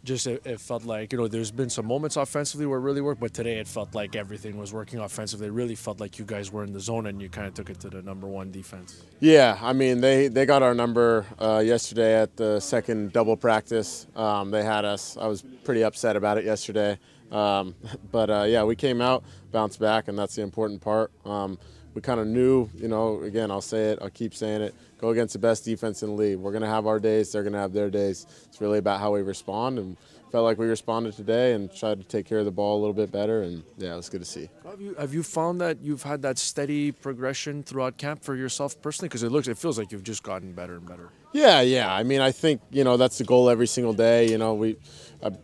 Just it felt like, you know, there's been some moments offensively where it really worked, but today it felt like everything was working offensively. It really felt like you guys were in the zone and you kind of took it to the #1 defense. Yeah, I mean, they got our number yesterday at the second double practice. They had us. I was pretty upset about it yesterday. But yeah, we came out, bounced back, and that's the important part. We kind of knew, you know, again, I'll say it, I'll keep saying it, go against the best defense in the league. We're going to have our days, they're going to have their days. It's really about how we respond, and felt like we responded today and tried to take care of the ball a little bit better, and yeah, it was good to see. Have you found that you've had that steady progression throughout camp for yourself personally? Because it feels like you've just gotten better and better. Yeah. I mean, I think, you know, that's the goal every single day. You know,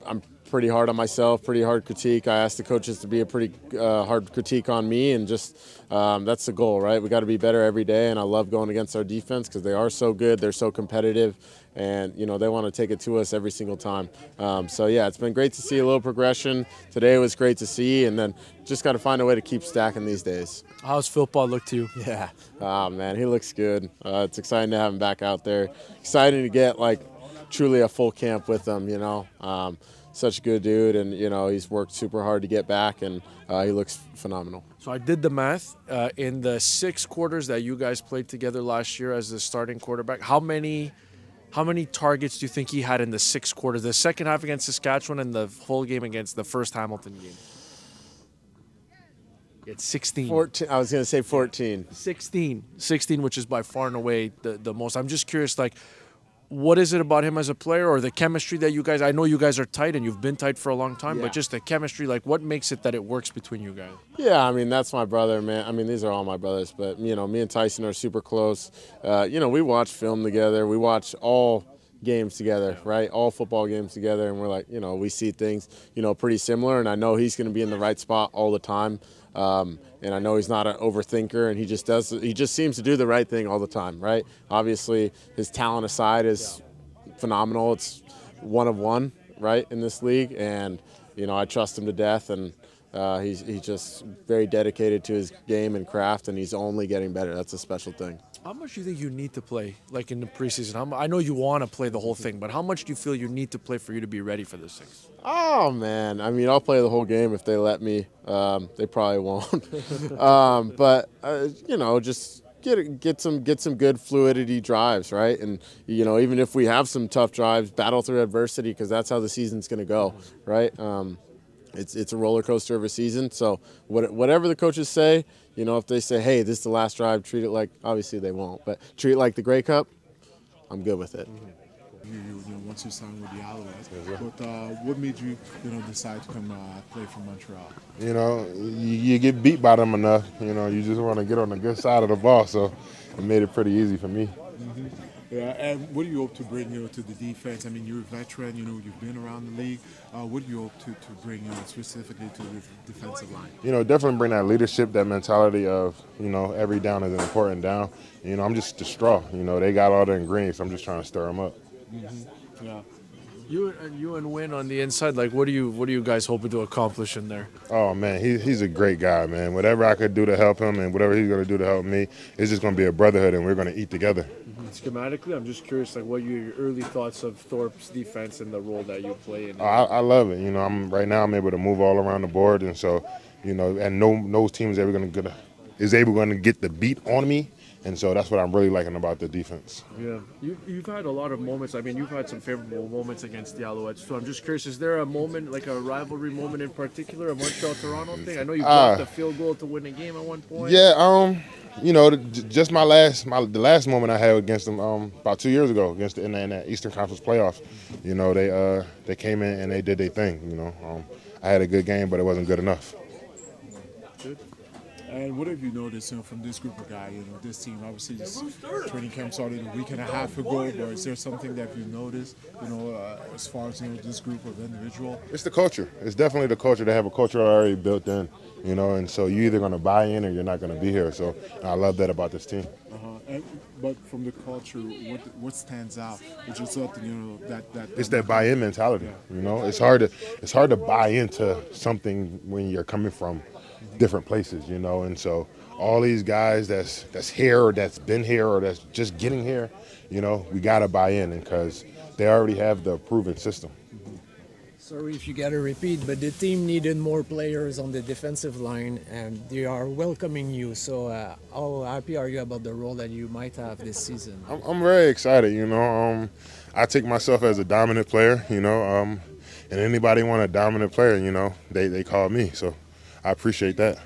I'm pretty hard on myself, pretty hard critique. I asked the coaches to be a pretty hard critique on me, and just that's the goal, right? We got to be better every day, and I love going against our defense because they are so good, they're so competitive, and you know they want to take it to us every single time. So yeah, it's been great to see a little progression. Today was great to see, and then just got to find a way to keep stacking these days. How's football look to you? Yeah, oh man, he looks good. It's exciting to have him back out there. Exciting to get like truly a full camp with him, you know. Such a good dude, and you know he's worked super hard to get back, and he looks phenomenal. So I did the math. In the 6 quarters that you guys played together last year as the starting quarterback, how many targets do you think he had in the 6 quarters? The second half against Saskatchewan and the whole game against the first Hamilton game. It's 16. 14. I was going to say 14. 16, which is by far and away the most. I'm just curious, like, what is it about him as a player, or the chemistry that you guys, I know you guys are tight and you've been tight for a long time, but just the chemistry, like what makes it that it works between you guys? Yeah, I mean, that's my brother, man. I mean, these are all my brothers, but, you know, me and Tyson are super close. You know, we watch film together. We watch all games together, right? All football games together, and we're like, you know, we see things, you know, pretty similar, and I know he's going to be in the right spot all the time. And I know he's not an overthinker, and he just seems to do the right thing all the time, right? Obviously, his talent aside is phenomenal. It's one of one, right, in this league, and you know I trust him to death, and he's just very dedicated to his game and craft, and he's only getting better. That's a special thing. How much do you think you need to play, like in the preseason? I know you want to play the whole thing, but how much do you feel you need to play for you to be ready for this thing? Oh man, I mean, I'll play the whole game if they let me. They probably won't, but you know, just get some good fluidity drives, right? And you know, even if we have some tough drives, battle through adversity, because that's how the season's going to go, right? It's a roller coaster of a season. So whatever the coaches say, you know, if they say, hey, this is the last drive, treat it like, obviously they won't, but treat it like the Grey Cup, I'm good with it. You know, once you signed with the Alouettes, but what made you, you know, decide to come play for Montreal? You know, you get beat by them enough. You know, you just want to get on the good side of the ball, so it made it pretty easy for me. Mm-hmm. Yeah, and what do you hope to bring, you know, to the defense? I mean, you're a veteran, you know, you've been around the league. What do you hope to bring, specifically to the defensive line? You know, definitely bring that leadership, that mentality of, you know, every down is an important down. You know, I'm just the straw. You know, they got all the ingredients. I'm just trying to stir them up. Mm-hmm. Yeah. You and Win on the inside, like what are you guys hoping to accomplish in there? Oh man, he's a great guy, man. Whatever I could do to help him and whatever he's gonna do to help me, it's just gonna be a brotherhood, and we're gonna eat together. Mm-hmm. Schematically, I'm just curious, like what your early thoughts of Thorpe's defense and the role that you play in. I love it. You know, right now I'm able to move all around the board, and so, you know, and no team is able to get the beat on me. And so that's what I'm really liking about the defense. Yeah, you've had a lot of moments. I mean, you've had some favorable moments against the Alouettes. So I'm just curious, is there a moment, like a rivalry moment in particular, a Montreal-Toronto thing? I know you blocked a field goal to win a game at one point. Yeah, you know, just the last moment I had against them about 2 years ago against in the Eastern Conference playoffs. You know, they came in and they did their thing. You know, I had a good game, but it wasn't good enough. Good. And what have you noticed, you know, from this group of guys, you know, this team? Obviously, this training camp started a week and a half ago, but is there something that you've noticed, you know, as far as, you know, this group of individual? It's the culture. It's definitely the culture. They have a culture already built in, you know, and so you're either going to buy in or you're not going to be here. So I love that about this team. But from the culture, what stands out? It's just something, you know, that it's that buy-in mentality. Yeah. You know, it's hard to buy into something when you're coming from different places, you know, and so all these guys that's here or that's been here or that's just getting here, you know, we got to buy in because they already have the proven system. Sorry if you got to repeat, but the team needed more players on the defensive line, and they are welcoming you. So how happy are you about the role that you might have this season? I'm very excited. I take myself as a dominant player. And anybody want a dominant player, they call me. So I appreciate that.